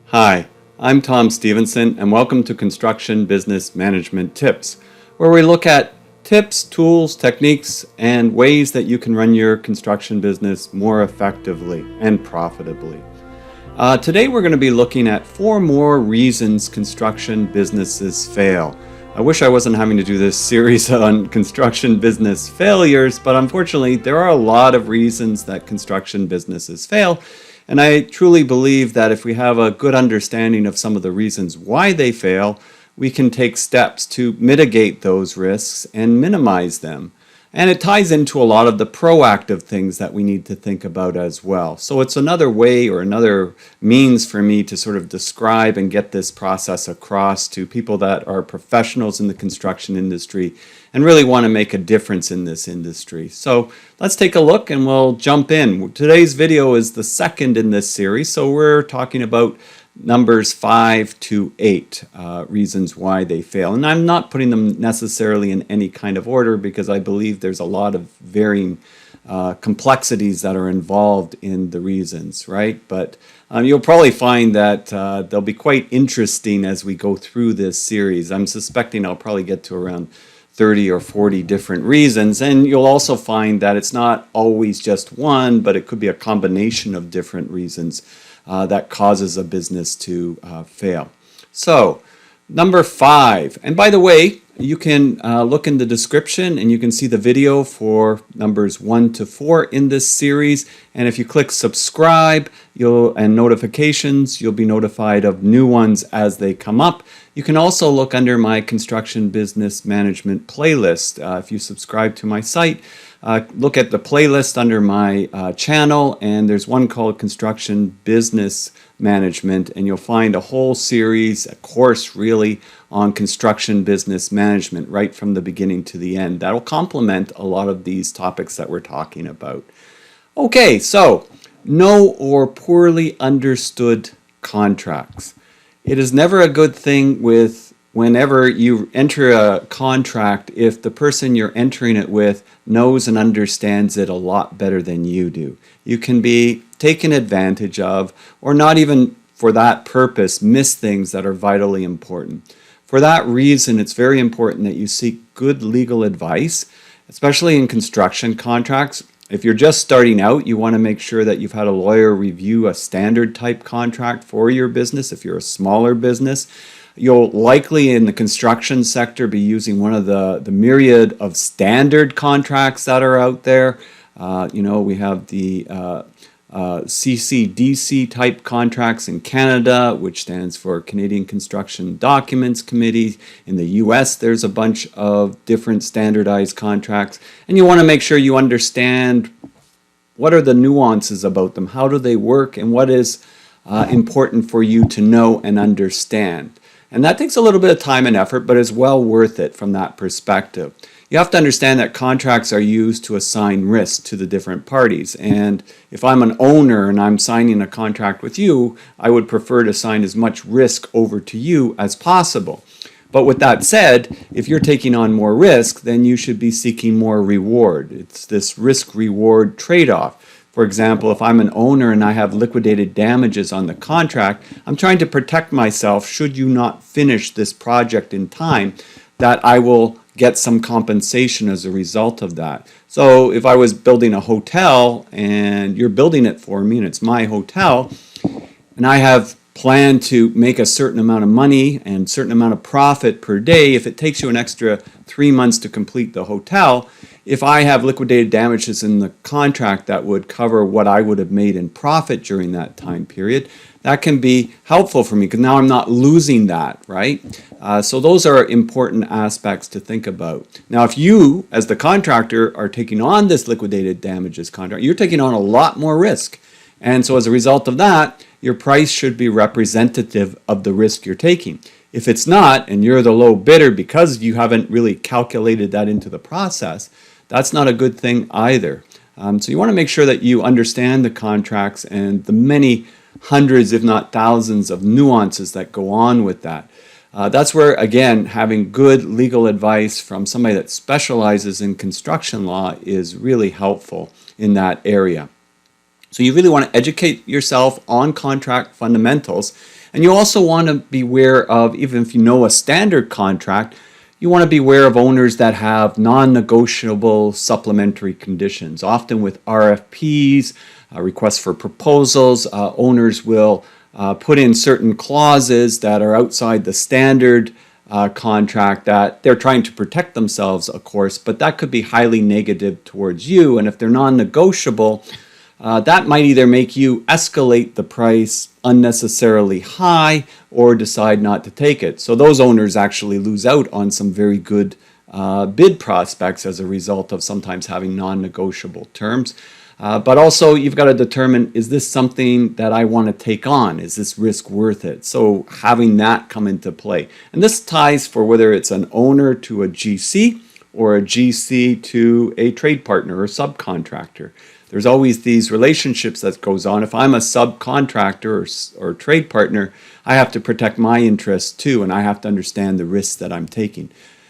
Hi, I'm Tom Stephenson, and welcome to Construction Business Management Tips, where we look at tips, tools, techniques, and ways that you can run your construction business more effectively and profitably. Today we're going to be looking at 4 more reasons construction businesses fail. I wish I wasn't having to do this series on construction business failures, but unfortunately there are a lot of reasons that construction businesses fail. And I truly believe that if we have a good understanding of some of the reasons why they fail, we can take steps to mitigate those risks and minimize them. And it ties into a lot of the proactive things that we need to think about as well. So it's another way or another means for me to sort of describe and get this process across to people that are professionals in the construction industry and really want to make a difference in this industry. So let's take a look and we'll jump in. Today's video is the second in this series, so we're talking about numbers 5 to 8 reasons why they fail. And I'm not putting them necessarily in any kind of order because I believe there's a lot of varying complexities that are involved in the reasons, right? But you'll probably find that they'll be quite interesting as we go through this series. I'm suspecting I'll probably get to around 30 or 40 different reasons, and you'll also find that it's not always just one, but it could be a combination of different reasons that causes a business to fail. So, number 5, and by the way, you can look in the description and you can see the video for numbers 1 to 4 in this series, and if you click subscribe and notifications, you'll be notified of new ones as they come up. You can also look under my construction business management playlist. If you subscribe to my site, look at the playlist under my channel, and there's one called Construction Business Management, and you'll find a whole series, a course really, on construction business management right from the beginning to the end. That'll complement a lot of these topics that we're talking about. Okay, so no or poorly understood contracts. It is never a good thing whenever you enter a contract if the person you're entering it with knows and understands it a lot better than you do. You can be taken advantage of, or not even for that purpose, miss things that are vitally important. For that reason, it's very important that you seek good legal advice, especially in construction contracts. If you're just starting out, you want to make sure that you've had a lawyer review a standard type contract for your business. If you're a smaller business, you'll likely in the construction sector be using one of the myriad of standard contracts that are out there. We have the CCDC type contracts in Canada, which stands for Canadian Construction Documents Committee. In the US, there's a bunch of different standardized contracts, and you want to make sure you understand what are the nuances about them, how do they work, and what is important for you to know and understand. And that takes a little bit of time and effort, but is well worth it from that perspective. You have to understand that contracts are used to assign risk to the different parties. And if I'm an owner and I'm signing a contract with you, I would prefer to assign as much risk over to you as possible. But with that said, if you're taking on more risk, then you should be seeking more reward. It's this risk-reward trade-off. For example, if I'm an owner and I have liquidated damages on the contract, I'm trying to protect myself should you not finish this project in time, that I will get some compensation as a result of that. So if I was building a hotel and you're building it for me and it's my hotel, and I have planned to make a certain amount of money and certain amount of profit per day, if it takes you an extra 3 months to complete the hotel, if I have liquidated damages in the contract that would cover what I would have made in profit during that time period, that can be helpful for me because now I'm not losing that, right? So those are important aspects to think about. Now, if you, as the contractor, are taking on this liquidated damages contract, you're taking on a lot more risk. And so as a result of that, your price should be representative of the risk you're taking. If it's not, and you're the low bidder because you haven't really calculated that into the process, that's not a good thing either. So you want to make sure that you understand the contracts and the many hundreds, if not thousands, of nuances that go on with that. That's where, again, having good legal advice from somebody that specializes in construction law is really helpful in that area. So you really want to educate yourself on contract fundamentals. And you also want to be aware of, even if you know a standard contract, you want to be aware of owners that have non-negotiable supplementary conditions. Often with RFPs, requests for proposals, owners will put in certain clauses that are outside the standard contract that they're trying to protect themselves, of course, but that could be highly negative towards you. And if they're non-negotiable, that might either make you escalate the price unnecessarily high or decide not to take it. So those owners actually lose out on some very good bid prospects as a result of sometimes having non-negotiable terms. But also you've got to determine, is this something that I want to take on? Is this risk worth it? So having that come into play. And this ties for whether it's an owner to a GC or a GC to a trade partner or subcontractor. There's always these relationships that goes on. If I'm a subcontractor or trade partner, I have to protect my interests too, and I have to understand the risks that I'm taking.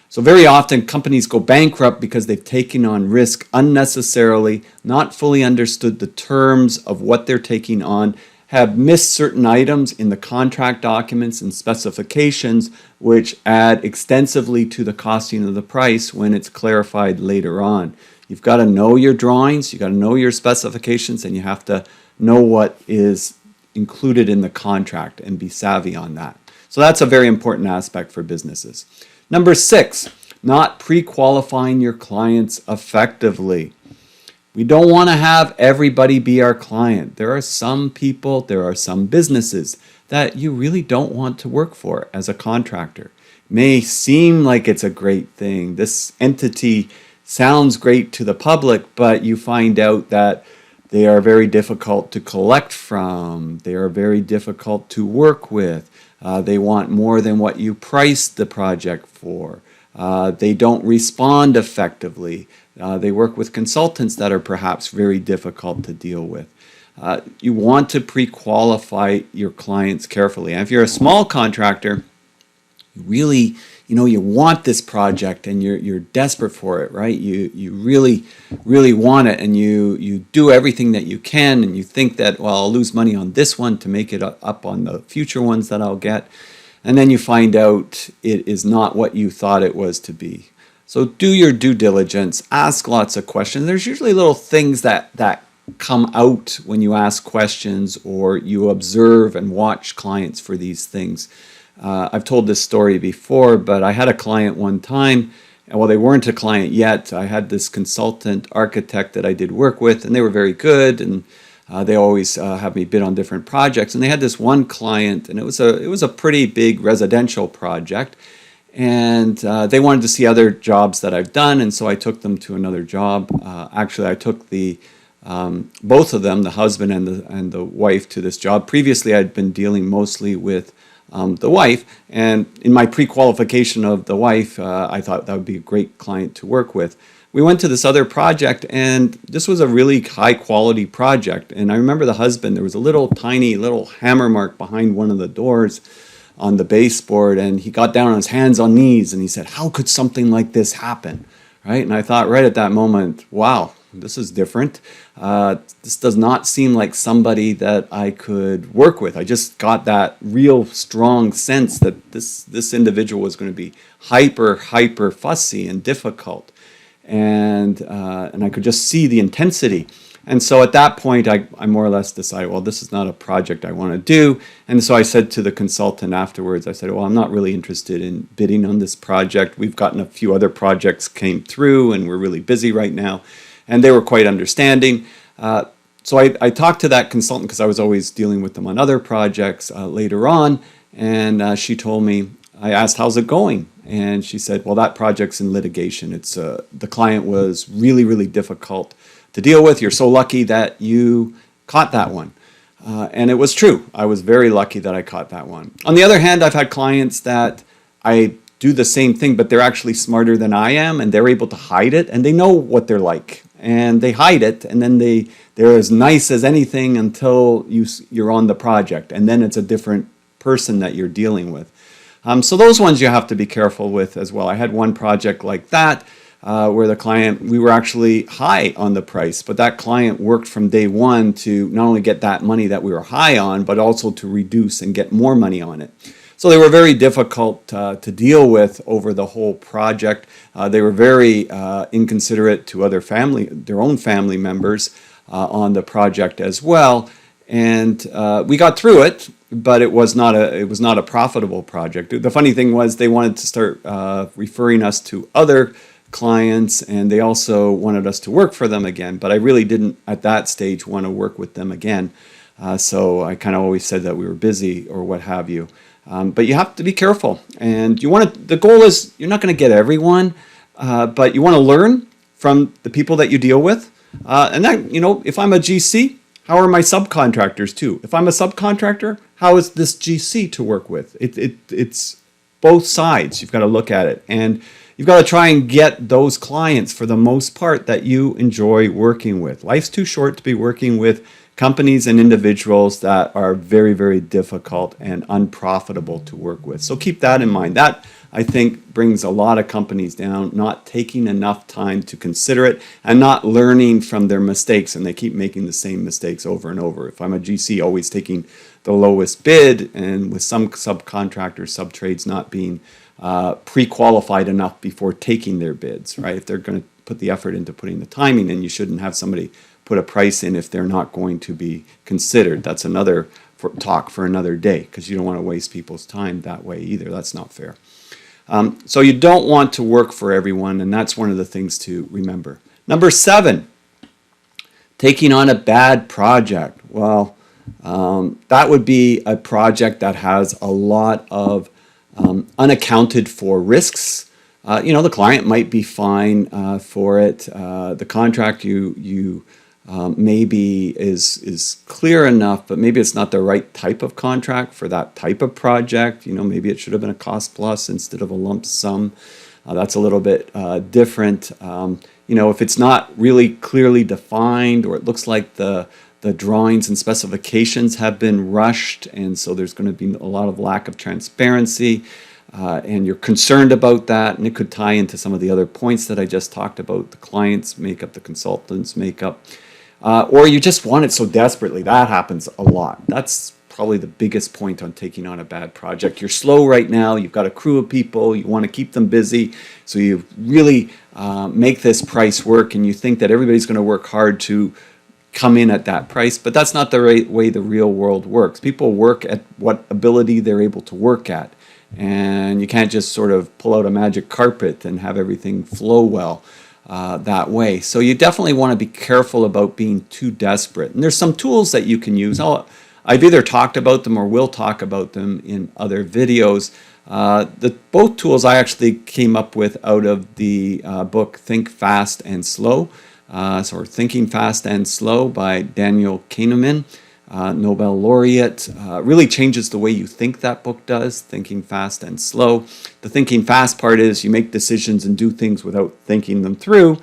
So very often companies go bankrupt because they've taken on risk unnecessarily, not fully understood the terms of what they're taking on, have missed certain items in the contract documents and specifications, which add extensively to the costing of the price when it's clarified later on. You've got to know your drawings, you've got to know your specifications, and you have to know what is included in the contract and be savvy on that. So that's a very important aspect for businesses. Number 6, not pre-qualifying your clients effectively. We don't want to have everybody be our client. There are some people, there are some businesses that you really don't want to work for as a contractor. It may seem like it's a great thing. This entity sounds great to the public, but you find out that they are very difficult to collect from. They are very difficult to work with. They want more than what you priced the project for. They don't respond effectively. They work with consultants that are perhaps very difficult to deal with. You want to pre-qualify your clients carefully. And if you're a small contractor, really, you want this project and you're desperate for it, right? You really want it, and you do everything that you can, and you think that, well, I'll lose money on this one to make it up on the future ones that I'll get. And then you find out it is not what you thought it was to be. So do your due diligence, ask lots of questions. There's usually little things that come out when you ask questions or you observe and watch clients for these things. I've told this story before, but I had a client one time, and well, they weren't a client yet. I had this consultant architect that I did work with, and they were very good, and they always have me bid on different projects. And they had this one client, and it was a pretty big residential project, and they wanted to see other jobs that I've done, and so I took them to another job. Actually, I took both of them, the husband and the wife, to this job. Previously, I'd been dealing mostly with the wife, and in my pre-qualification of the wife, I thought that would be a great client to work with. We went to this other project, and this was a really high-quality project. And I remember the husband, there was a tiny hammer mark behind one of the doors on the baseboard, and he got down on his hands on knees, and he said, "How could something like this happen?" Right? And I thought right at that moment, wow, this is different. This does not seem like somebody that I could work with. I just got that real strong sense that this individual was going to be hyper fussy and difficult, and I could just see the intensity. And so at that point, I more or less decided, well, this is not a project I want to do. And so I said to the consultant afterwards, I said, well, I'm not really interested in bidding on this project. We've gotten a few other projects came through, and we're really busy right now. And they were quite understanding. So I talked to that consultant because I was always dealing with them on other projects later on. And she told me, I asked, how's it going? And she said, well, that project's in litigation. The client was really difficult to deal with. You're so lucky that you caught that one. And it was true. I was very lucky that I caught that one. On the other hand, I've had clients that I do the same thing, but they're actually smarter than I am, and they're able to hide it, and they know what they're like. And they hide it, and then they're as nice as anything until you're on the project, and then it's a different person that you're dealing with. So those ones you have to be careful with as well. I had one project like that. where the client, we were actually high on the price, but that client worked from day one to not only get that money that we were high on, but also to reduce and get more money on it. So they were very difficult to deal with over the whole project. They were very inconsiderate to their own family members on the project as well. And we got through it, but it was not a profitable project. The funny thing was they wanted to start referring us to other clients, and they also wanted us to work for them again. But I really didn't at that stage want to work with them again. So I kind of always said that we were busy or what have you. But you have to be careful, and the goal is you're not going to get everyone, but you want to learn from the people that you deal with. And that, if I'm a GC, how are my subcontractors too? If I'm a subcontractor, how is this GC to work with? It's both sides. You've got to look at it, and you've got to try and get those clients for the most part that you enjoy working with. Life's too short to be working with companies and individuals that are very, very difficult and unprofitable to work with. So keep that in mind. That, I think, brings a lot of companies down, not taking enough time to consider it and not learning from their mistakes, and they keep making the same mistakes over and over. If I'm a GC, always taking the lowest bid, and with some subcontractors, subtrades not being pre-qualified enough before taking their bids, right? If they're going to put the effort into putting the timing in, you shouldn't have somebody put a price in if they're not going to be considered. That's another talk for another day, because you don't want to waste people's time that way either. That's not fair. So you don't want to work for everyone, and that's one of the things to remember. Number 7, taking on a bad project. Well, that would be a project that has a lot of unaccounted for risks. The client might be fine for it. The contract you maybe is clear enough, but maybe it's not the right type of contract for that type of project. Maybe it should have been a cost plus instead of a lump sum. That's a little bit different. If it's not really clearly defined, or it looks like the drawings and specifications have been rushed, and so there's going to be a lot of lack of transparency, and you're concerned about that, and it could tie into some of the other points that I just talked about, the client's makeup, the consultant's makeup, or you just want it so desperately. That happens a lot. That's probably the biggest point on taking on a bad project. You're slow right now, you've got a crew of people, you want to keep them busy, so you really make this price work, and you think that everybody's going to work hard to come in at that price, but that's not the way the real world works. People work at what ability they're able to work at, and you can't just sort of pull out a magic carpet and have everything flow well that way. So you definitely want to be careful about being too desperate. And there's some tools that you can use. I've either talked about them or will talk about them in other videos. Both tools I actually came up with out of the book Think Fast and Slow, Thinking Fast and Slow by Daniel Kahneman, Nobel laureate. Really changes the way you think, that book does, Thinking Fast and Slow. The thinking fast part is you make decisions and do things without thinking them through,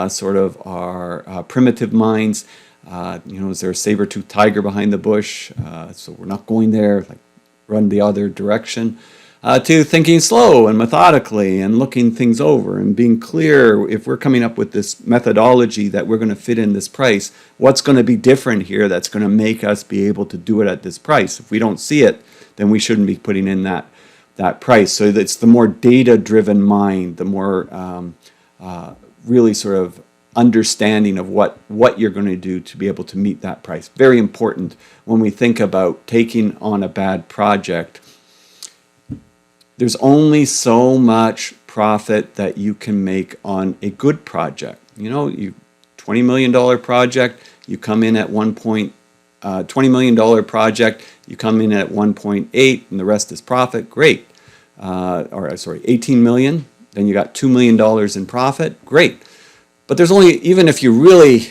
sort of our primitive minds. Is there a saber-toothed tiger behind the bush? So we're not going there, like run the other direction. To thinking slow and methodically and looking things over and being clear. If we're coming up with this methodology that we're going to fit in this price, what's going to be different here that's going to make us be able to do it at this price? If we don't see it, then we shouldn't be putting in that price. So it's the more data-driven mind, the more really sort of understanding of what you're going to do to be able to meet that price. Very important when we think about taking on a bad project. There's only so much profit that you can make on a good project. $20 million project, you come in at $20 million project, you come in at 1.8, and the rest is profit. Great. 18 million, then you got $2 million in profit. Great. But there's only, even if you really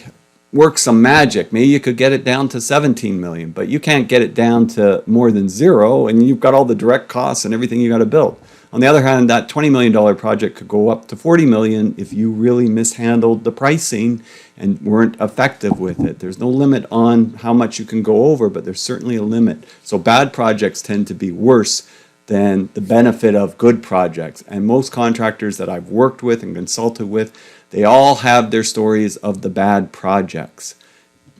work some magic, maybe you could get it down to 17 million, but you can't get it down to more than 0, and you've got all the direct costs and everything you got to build. On the other hand, that $20 million project could go up to 40 million if you really mishandled the pricing and weren't effective with it. There's no limit on how much you can go over, but there's certainly a limit. So bad projects tend to be worse than the benefit of good projects. And most contractors that I've worked with and consulted with, they all have their stories of the bad projects.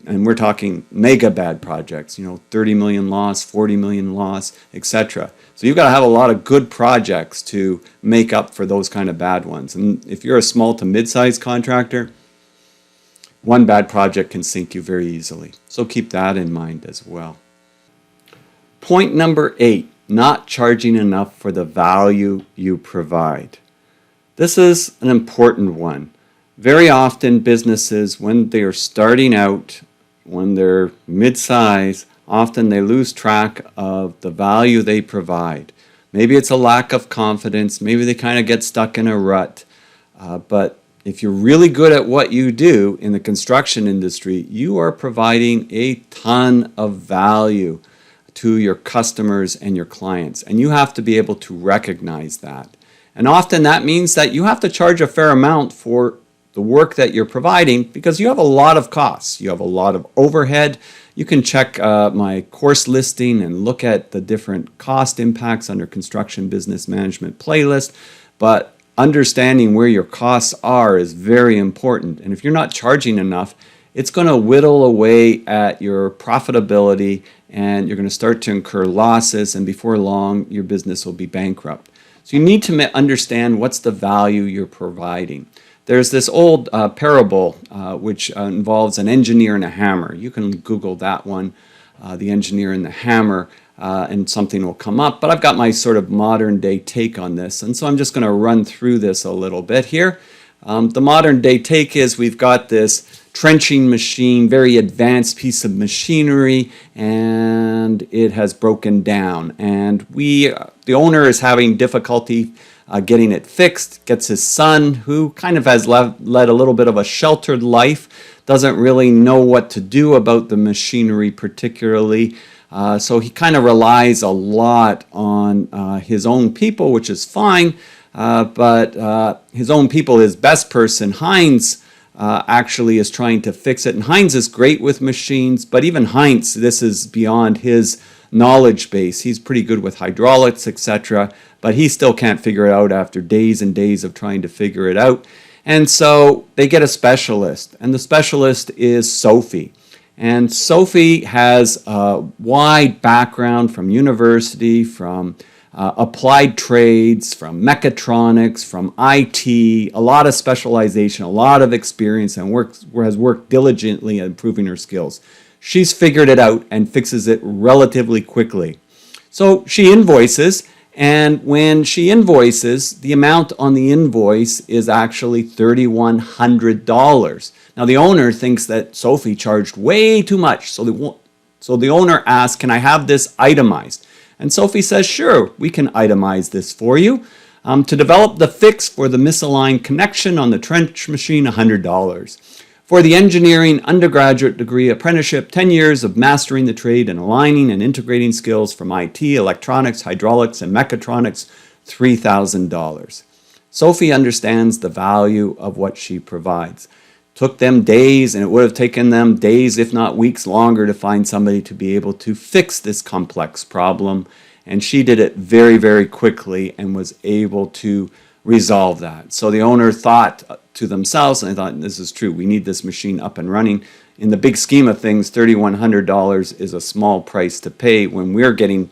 And we're talking mega bad projects, 30 million loss, 40 million loss, etc. So you've got to have a lot of good projects to make up for those kind of bad ones. And if you're a small to mid-sized contractor, one bad project can sink you very easily. So keep that in mind as well. Point number 8, not charging enough for the value you provide. This is an important one. Very often businesses, when they are starting out, when they're mid-size, often they lose track of the value they provide. Maybe it's a lack of confidence, maybe they kind of get stuck in a rut, but if you're really good at what you do in the construction industry, you are providing a ton of value to your customers and your clients, and you have to be able to recognize that. And often that means that you have to charge a fair amount for the work that you're providing because you have a lot of costs. You have a lot of overhead. You can check my course listing and look at the different cost impacts under Construction Business Management playlist, but understanding where your costs are is very important. And if you're not charging enough, it's going to whittle away at your profitability and you're going to start to incur losses, and before long your business will be bankrupt. So you need to understand what's the value you're providing. There's this old parable which involves an engineer and a hammer. You can Google that one, the engineer and the hammer, and something will come up. But I've got my sort of modern day take on this, and so I'm just going to run through this a little bit here. The modern day take is we've got this trenching machine, very advanced piece of machinery, and it has broken down. And the owner is having difficulty getting it fixed, gets his son, who kind of has led a little bit of a sheltered life, doesn't really know what to do about the machinery particularly. So he kind of relies a lot on his own people, which is fine, but his own people, his best person, Heinz, actually is trying to fix it. And Heinz is great with machines, but even Heinz, this is beyond his knowledge base. He's pretty good with hydraulics, etc., but he still can't figure it out after days and days of trying to figure it out. And so they get a specialist, and the specialist is Sophie. And Sophie has a wide background from university, from applied trades, from mechatronics, from IT, a lot of specialization, a lot of experience, and has worked diligently at improving her skills. She's figured it out and fixes it relatively quickly. So she invoices, and when she invoices, the amount on the invoice is actually $3,100. Now the owner thinks that Sophie charged way too much, so the owner asks, "Can I have this itemized?" And Sophie says, "Sure, we can itemize this for you. To develop the fix for the misaligned connection on the trench machine, $100. For the engineering undergraduate degree apprenticeship, 10 years of mastering the trade and aligning and integrating skills from IT, electronics, hydraulics, and mechatronics, $3,000. Sophie understands the value of what she provides. Took them days, and it would have taken them days, if not weeks longer, to find somebody to be able to fix this complex problem. And she did it very, very quickly and was able to resolve that. So the owner thought to themselves, and I thought, this is true, we need this machine up and running. In the big scheme of things, $3,100 is a small price to pay when we're getting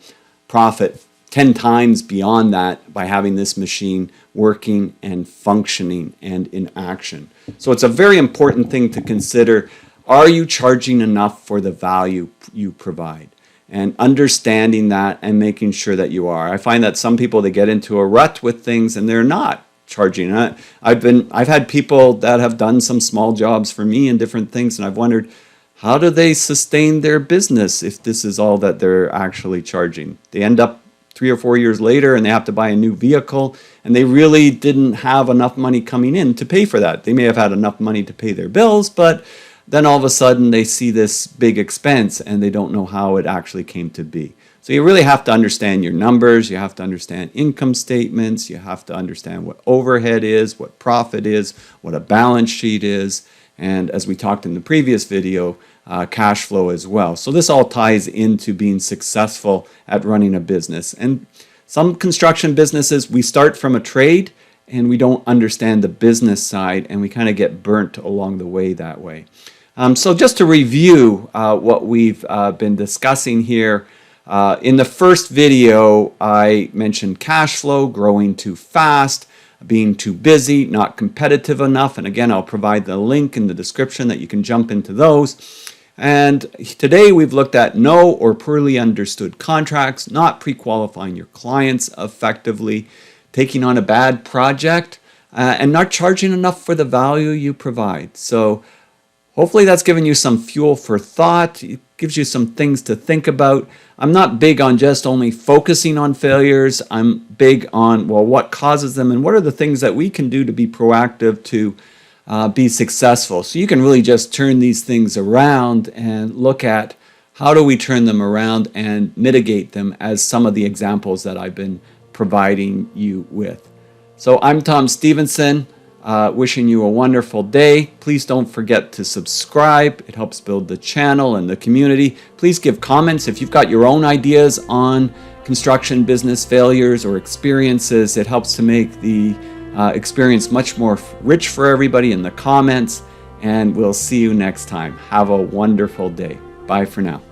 profit 10 times beyond that by having this machine working and functioning and in action. So it's a very important thing to consider. Are you charging enough for the value you provide? And understanding that and making sure that you are. I find that some people, they get into a rut with things and they're not charging. I've had people that have done some small jobs for me and different things, and I've wondered, how do they sustain their business if this is all that they're actually charging? They end up 3 or 4 years later and they have to buy a new vehicle, and they really didn't have enough money coming in to pay for that. They may have had enough money to pay their bills, but then all of a sudden they see this big expense and they don't know how it actually came to be. So you really have to understand your numbers, you have to understand income statements, you have to understand what overhead is, what profit is, what a balance sheet is, and as we talked in the previous video, cash flow as well. So this all ties into being successful at running a business. And Some construction businesses, we start from a trade and we don't understand the business side, and we kind of get burnt along the way that way. So just to review what we've been discussing here, in the first video, I mentioned cash flow, growing too fast, being too busy, not competitive enough. And again, I'll provide the link in the description that you can jump into those. And today we've looked at no or poorly understood contracts, not pre-qualifying your clients effectively, taking on a bad project, and not charging enough for the value you provide. So hopefully that's given you some fuel for thought. It gives you some things to think about. I'm not big on just only focusing on failures. I'm big on, well, what causes them and what are the things that we can do to be proactive to be successful. So you can really just turn these things around and look at how do we turn them around and mitigate them, as some of the examples that I've been providing you with. So I'm Tom Stephenson, wishing you a wonderful day. Please don't forget to subscribe. It helps build the channel and the community. Please give comments if you've got your own ideas on construction business failures or experiences. It helps to make the experience much more rich for everybody in the comments, and we'll see you next time. Have a wonderful day. Bye for now.